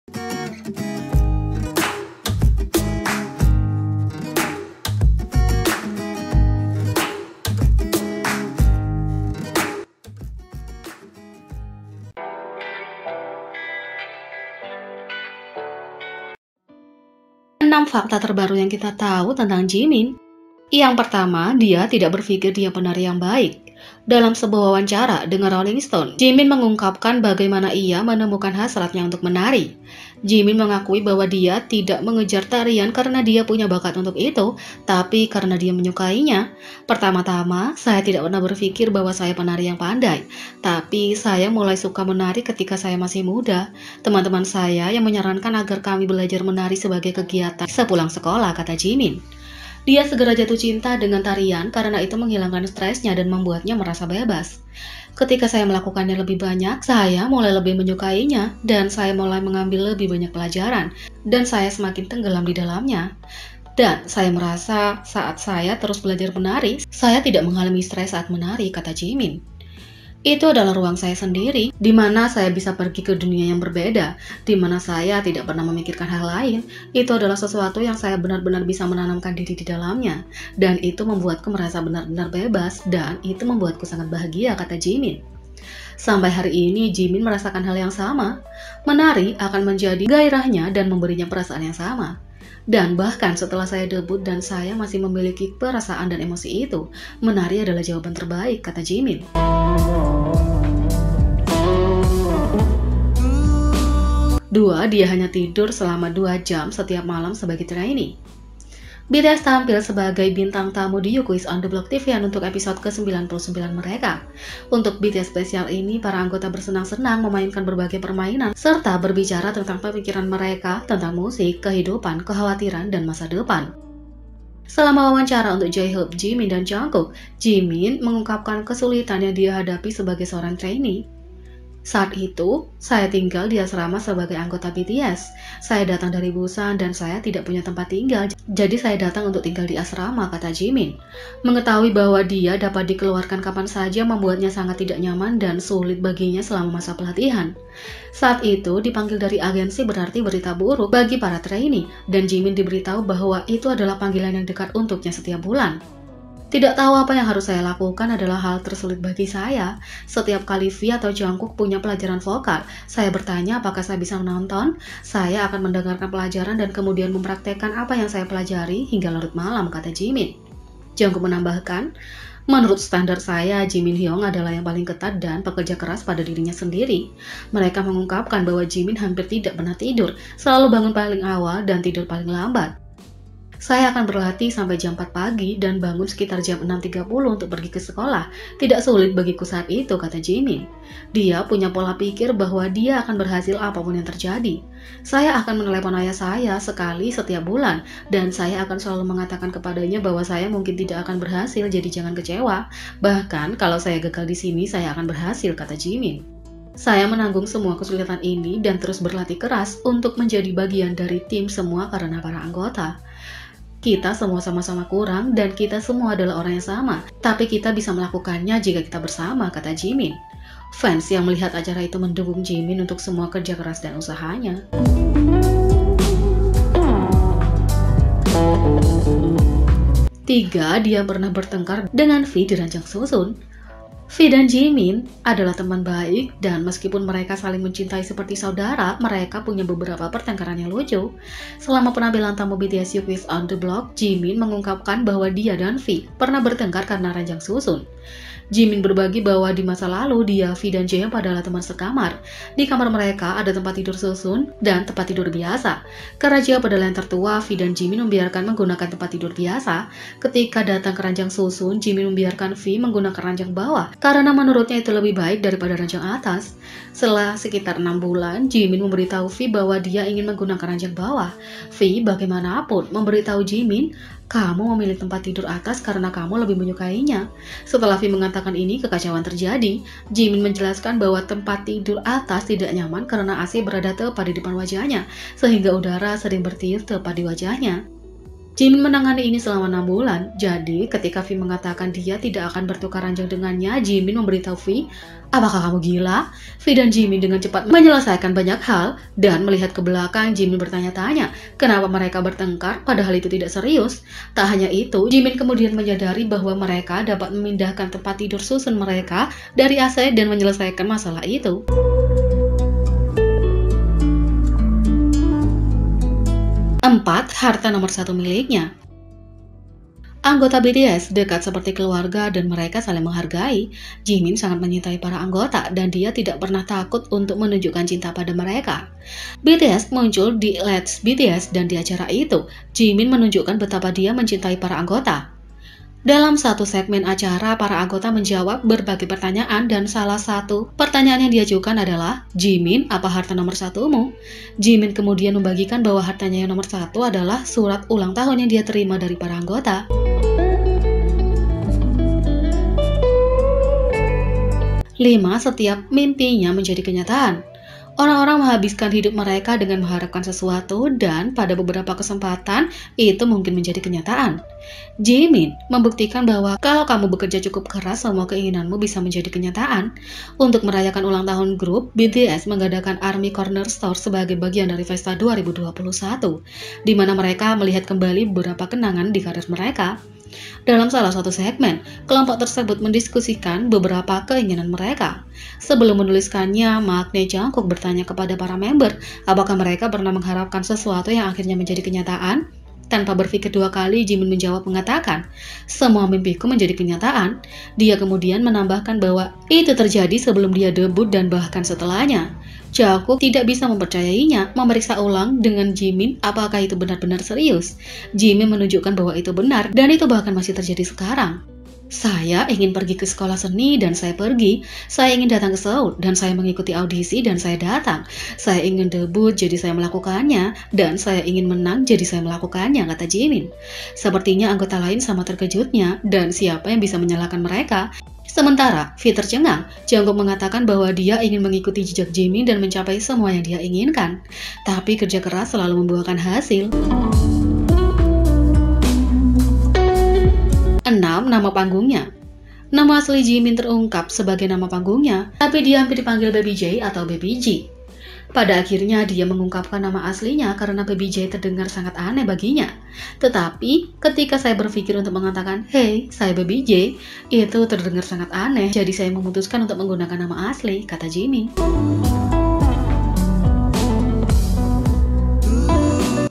6 fakta terbaru yang kita tahu tentang Jimin. Yang pertama, dia tidak berpikir dia penari yang baik. Dalam sebuah wawancara dengan Rolling Stone, Jimin mengungkapkan bagaimana ia menemukan hasratnya untuk menari. Jimin mengakui bahwa dia tidak mengejar tarian karena dia punya bakat untuk itu, tapi karena dia menyukainya. Pertama-tama, saya tidak pernah berpikir bahwa saya penari yang pandai, tapi saya mulai suka menari ketika saya masih muda. Teman-teman saya yang menyarankan agar kami belajar menari sebagai kegiatan sepulang sekolah, kata Jimin. Dia segera jatuh cinta dengan tarian karena itu menghilangkan stresnya dan membuatnya merasa bebas. Ketika saya melakukannya lebih banyak, saya mulai lebih menyukainya dan saya mulai mengambil lebih banyak pelajaran dan saya semakin tenggelam di dalamnya. Dan saya merasa saat saya terus belajar menari, saya tidak mengalami stres saat menari, kata Jimin. Itu adalah ruang saya sendiri, di mana saya bisa pergi ke dunia yang berbeda, di mana saya tidak pernah memikirkan hal lain. Itu adalah sesuatu yang saya benar-benar bisa menanamkan diri di dalamnya, dan itu membuatku merasa benar-benar bebas, dan itu membuatku sangat bahagia, kata Jimin. Sampai hari ini, Jimin merasakan hal yang sama. Menari akan menjadi gairahnya dan memberinya perasaan yang sama. Dan bahkan setelah saya debut dan saya masih memiliki perasaan dan emosi itu, menari adalah jawaban terbaik, kata Jimin. 2. Dia hanya tidur selama 2 jam setiap malam sebagai trainee. BTS tampil sebagai bintang tamu di You Quiz on the Block TVN untuk episode ke-99 mereka. Untuk BTS spesial ini, para anggota bersenang-senang memainkan berbagai permainan serta berbicara tentang pemikiran mereka tentang musik, kehidupan, kekhawatiran, dan masa depan. Selama wawancara untuk J-Hope, Jimin, dan Jungkook, Jimin mengungkapkan kesulitan yang dia hadapi sebagai seorang trainee. Saat itu, saya tinggal di asrama sebagai anggota BTS. Saya datang dari Busan dan saya tidak punya tempat tinggal, jadi saya datang untuk tinggal di asrama, kata Jimin. Mengetahui bahwa dia dapat dikeluarkan kapan saja membuatnya sangat tidak nyaman dan sulit baginya selama masa pelatihan. Saat itu, dipanggil dari agensi berarti berita buruk bagi para trainee, dan Jimin diberitahu bahwa itu adalah panggilan yang dekat untuknya setiap bulan. Tidak tahu apa yang harus saya lakukan adalah hal tersulit bagi saya. Setiap kali V atau Jungkook punya pelajaran vokal, saya bertanya apakah saya bisa menonton. Saya akan mendengarkan pelajaran dan kemudian mempraktekkan apa yang saya pelajari hingga larut malam, kata Jimin. Jungkook menambahkan, menurut standar saya, Jimin Hyung adalah yang paling ketat dan pekerja keras pada dirinya sendiri. Mereka mengungkapkan bahwa Jimin hampir tidak pernah tidur, selalu bangun paling awal dan tidur paling lambat. Saya akan berlatih sampai jam 4 pagi dan bangun sekitar jam 6.30 untuk pergi ke sekolah. Tidak sulit bagiku saat itu, kata Jimin. Dia punya pola pikir bahwa dia akan berhasil apapun yang terjadi. Saya akan menelepon ayah saya sekali setiap bulan, dan saya akan selalu mengatakan kepadanya bahwa saya mungkin tidak akan berhasil, jadi jangan kecewa. Bahkan kalau saya gagal di sini, saya akan berhasil, kata Jimin. Saya menanggung semua kesulitan ini dan terus berlatih keras untuk menjadi bagian dari tim semua karena para anggota. Kita semua sama-sama kurang dan kita semua adalah orang yang sama, tapi kita bisa melakukannya jika kita bersama, kata Jimin. Fans yang melihat acara itu mendukung Jimin untuk semua kerja keras dan usahanya. 3. Dia pernah bertengkar dengan V di ranjang susun. V dan Jimin adalah teman baik dan meskipun mereka saling mencintai seperti saudara, mereka punya beberapa pertengkaran yang lucu. Selama penampilan tamu BTS You Quiz on the Block, Jimin mengungkapkan bahwa dia dan V pernah bertengkar karena ranjang susun. Jimin berbagi bahwa di masa lalu dia, V, dan Jaehyun adalah teman sekamar. Di kamar mereka ada tempat tidur susun dan tempat tidur biasa. Karena Jaehyun adalah yang tertua, V dan Jimin membiarkan menggunakan tempat tidur biasa. Ketika datang ke ranjang susun, Jimin membiarkan V menggunakan ranjang bawah karena menurutnya itu lebih baik daripada ranjang atas. Setelah sekitar 6 bulan, Jimin memberitahu V bahwa dia ingin menggunakan ranjang bawah. V bagaimanapun memberitahu Jimin, kamu memilih tempat tidur atas karena kamu lebih menyukainya. Setelah V mengatakan ini, kekacauan terjadi. Jimin menjelaskan bahwa tempat tidur atas tidak nyaman karena AC berada tepat di depan wajahnya, sehingga udara sering bertiup tepat di wajahnya. Jimin menangani ini selama 6 bulan, jadi ketika V mengatakan dia tidak akan bertukar ranjang dengannya, Jimin memberitahu V, apakah kamu gila? V dan Jimin dengan cepat menyelesaikan banyak hal, dan melihat ke belakang, Jimin bertanya-tanya kenapa mereka bertengkar padahal itu tidak serius. Tak hanya itu, Jimin kemudian menyadari bahwa mereka dapat memindahkan tempat tidur susun mereka dari AC dan menyelesaikan masalah itu. 4. Harta nomor 1 miliknya. Anggota BTS dekat seperti keluarga dan mereka saling menghargai. Jimin sangat menyintai para anggota dan dia tidak pernah takut untuk menunjukkan cinta pada mereka. BTS muncul di Let's BTS dan di acara itu, Jimin menunjukkan betapa dia mencintai para anggota. Dalam satu segmen acara, para anggota menjawab berbagai pertanyaan dan salah satu pertanyaan yang diajukan adalah, Jimin, apa harta nomor 1-mu? Jimin kemudian membagikan bahwa hartanya yang nomor 1 adalah surat ulang tahun yang dia terima dari para anggota. 5. Setiap mimpinya menjadi kenyataan. Orang-orang menghabiskan hidup mereka dengan mengharapkan sesuatu dan pada beberapa kesempatan itu mungkin menjadi kenyataan. Jimin membuktikan bahwa kalau kamu bekerja cukup keras, semua keinginanmu bisa menjadi kenyataan. Untuk merayakan ulang tahun grup, BTS mengadakan Army Corner Store sebagai bagian dari Festa 2021, di mana mereka melihat kembali beberapa kenangan di karir mereka. Dalam salah satu segmen, kelompok tersebut mendiskusikan beberapa keinginan mereka. Sebelum menuliskannya, Maknae Jungkook bertanya kepada para member apakah mereka pernah mengharapkan sesuatu yang akhirnya menjadi kenyataan. Tanpa berpikir dua kali, Jimin menjawab mengatakan, semua mimpiku menjadi kenyataan. Dia kemudian menambahkan bahwa itu terjadi sebelum dia debut dan bahkan setelahnya. Jungkook tidak bisa mempercayainya, memeriksa ulang dengan Jimin apakah itu benar-benar serius. Jimin menunjukkan bahwa itu benar dan itu bahkan masih terjadi sekarang. Saya ingin pergi ke sekolah seni dan saya pergi. Saya ingin datang ke Seoul dan saya mengikuti audisi dan saya datang. Saya ingin debut jadi saya melakukannya dan saya ingin menang jadi saya melakukannya, kata Jimin. Sepertinya anggota lain sama terkejutnya dan siapa yang bisa menyalahkan mereka. Sementara V tercengang, Jungkook mengatakan bahwa dia ingin mengikuti jejak Jimin dan mencapai semua yang dia inginkan. Tapi kerja keras selalu membuahkan hasil. 6. Nama panggungnya. Nama asli Jimin terungkap sebagai nama panggungnya, tapi dia hampir dipanggil Baby J atau Baby G. Pada akhirnya dia mengungkapkan nama aslinya karena Baby J terdengar sangat aneh baginya. Tetapi ketika saya berpikir untuk mengatakan, "Hey, saya Baby J," itu terdengar sangat aneh, jadi saya memutuskan untuk menggunakan nama asli, kata Jimin.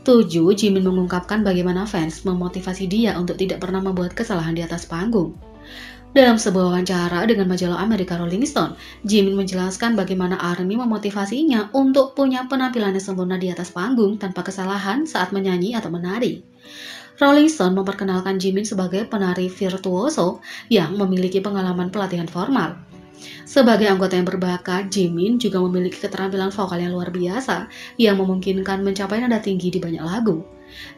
7. Jimin mengungkapkan bagaimana fans memotivasi dia untuk tidak pernah membuat kesalahan di atas panggung. Dalam sebuah wawancara dengan majalah Amerika Rolling Stone, Jimin menjelaskan bagaimana ARMY memotivasinya untuk punya penampilan yang sempurna di atas panggung tanpa kesalahan saat menyanyi atau menari. Rolling Stone memperkenalkan Jimin sebagai penari virtuoso yang memiliki pengalaman pelatihan formal. Sebagai anggota yang berbakat, Jimin juga memiliki keterampilan vokal yang luar biasa yang memungkinkan mencapai nada tinggi di banyak lagu.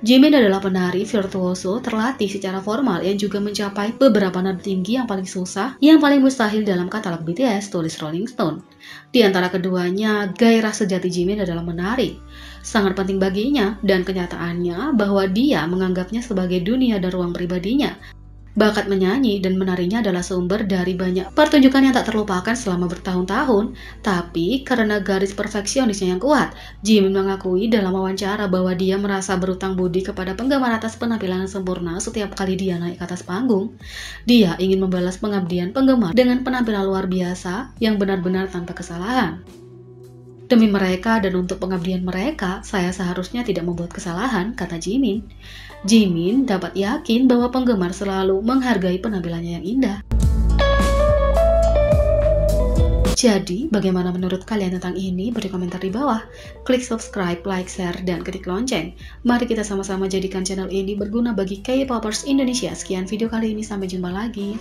Jimin adalah penari virtuoso terlatih secara formal yang juga mencapai beberapa nada tinggi yang paling susah, yang paling mustahil dalam katalog BTS, tulis Rolling Stone. Di antara keduanya, gairah sejati Jimin adalah menari. Sangat penting baginya dan kenyataannya bahwa dia menganggapnya sebagai dunia dan ruang pribadinya. Bakat menyanyi dan menarinya adalah sumber dari banyak pertunjukan yang tak terlupakan selama bertahun-tahun. Tapi karena garis perfeksionisnya yang kuat, Jimin mengakui dalam wawancara bahwa dia merasa berutang budi kepada penggemar atas penampilan yang sempurna setiap kali dia naik ke atas panggung. Dia ingin membalas pengabdian penggemar dengan penampilan luar biasa yang benar-benar tanpa kesalahan. Demi mereka dan untuk pengabdian mereka, saya seharusnya tidak membuat kesalahan, kata Jimin. Jimin dapat yakin bahwa penggemar selalu menghargai penampilannya yang indah. Jadi, bagaimana menurut kalian tentang ini? Beri komentar di bawah. Klik subscribe, like, share, dan ketik lonceng. Mari kita sama-sama jadikan channel ini berguna bagi K-popers Indonesia. Sekian video kali ini, sampai jumpa lagi.